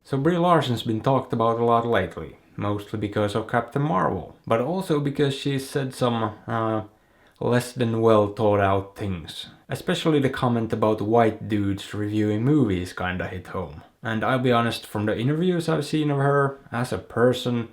So Brie Larson's been talked about a lot lately, mostly because of Captain Marvel, but also because she's said some less than well thought out things. Especially the comment about white dudes reviewing movies kinda hit home. And I'll be honest, from the interviews I've seen of her, as a person,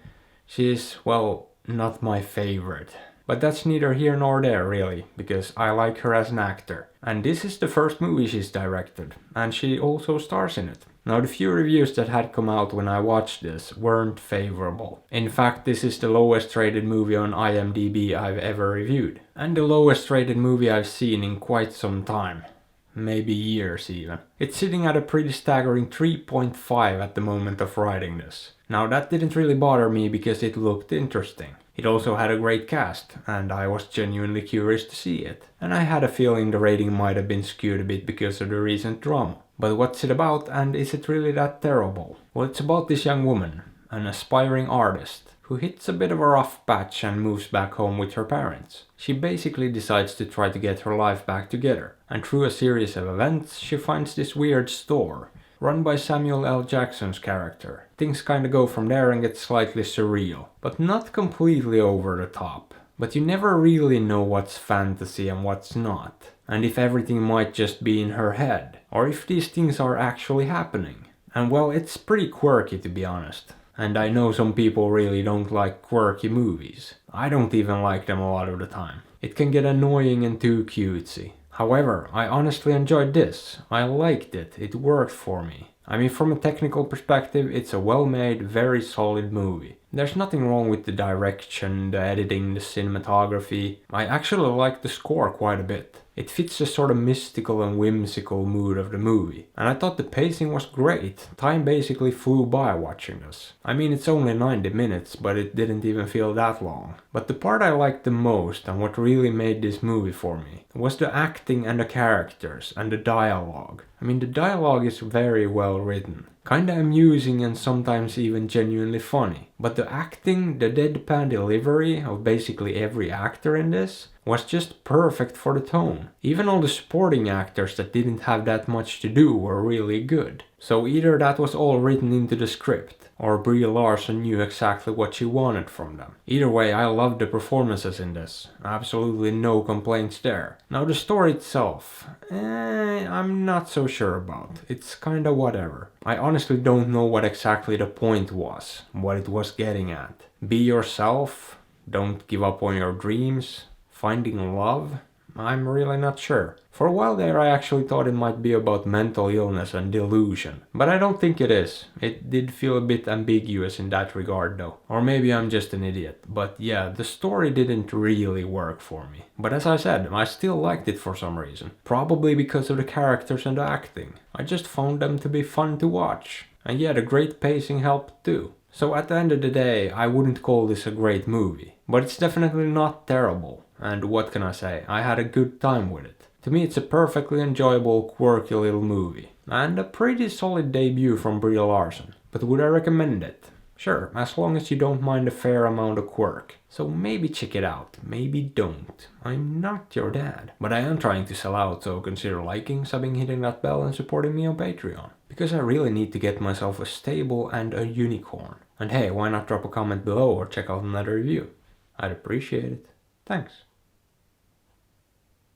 she's, well, not my favorite. But that's neither here nor there really, because I like her as an actor. And this is the first movie she's directed, and she also stars in it. Now the few reviews that had come out when I watched this weren't favorable. In fact, this is the lowest rated movie on IMDb I've ever reviewed. And the lowest rated movie I've seen in quite some time. Maybe years even. It's sitting at a pretty staggering 3.5 at the moment of writing this. Now that didn't really bother me because it looked interesting. It also had a great cast, and I was genuinely curious to see it. And I had a feeling the rating might have been skewed a bit because of the recent drama. But what's it about, and is it really that terrible? Well, it's about this young woman, an aspiring artist, who hits a bit of a rough patch and moves back home with her parents. She basically decides to try to get her life back together, and through a series of events she finds this weird store, run by Samuel L. Jackson's character. Things kinda go from there and get slightly surreal, but not completely over the top. But you never really know what's fantasy and what's not, and if everything might just be in her head, or if these things are actually happening. And well, it's pretty quirky to be honest. And I know some people really don't like quirky movies. I don't even like them a lot of the time. It can get annoying and too cutesy. However, I honestly enjoyed this. I liked it. It worked for me. I mean, from a technical perspective, it's a well-made, very solid movie. There's nothing wrong with the direction, the editing, the cinematography. I actually like the score quite a bit. It fits the sort of mystical and whimsical mood of the movie. And I thought the pacing was great. Time basically flew by watching this. I mean, it's only 90 minutes, but it didn't even feel that long. But the part I liked the most, and what really made this movie for me, was the acting and the characters and the dialogue. I mean, the dialogue is very well written. Kinda amusing and sometimes even genuinely funny. But the acting, the deadpan delivery of basically every actor in this, was just perfect for the tone. Even all the supporting actors that didn't have that much to do were really good. So either that was all written into the script, or Brie Larson knew exactly what she wanted from them. Either way, I loved the performances in this. Absolutely no complaints there. Now the story itself, I'm not so sure about. It's kinda whatever. I honestly don't know what exactly the point was, what it was getting at. Be yourself, don't give up on your dreams, finding love? I'm really not sure. For a while there I actually thought it might be about mental illness and delusion, but I don't think it is. It did feel a bit ambiguous in that regard though. Or maybe I'm just an idiot, but yeah, the story didn't really work for me. But as I said, I still liked it for some reason. Probably because of the characters and the acting. I just found them to be fun to watch. And yeah, the great pacing helped too. So at the end of the day, I wouldn't call this a great movie, but it's definitely not terrible. And what can I say, I had a good time with it. To me it's a perfectly enjoyable, quirky little movie. And a pretty solid debut from Brie Larson. But would I recommend it? Sure, as long as you don't mind a fair amount of quirk. So maybe check it out, maybe don't. I'm not your dad. But I am trying to sell out, so consider liking, subbing, hitting that bell and supporting me on Patreon. Because I really need to get myself a stable and a unicorn. And hey, why not drop a comment below or check out another review? I'd appreciate it. Thanks.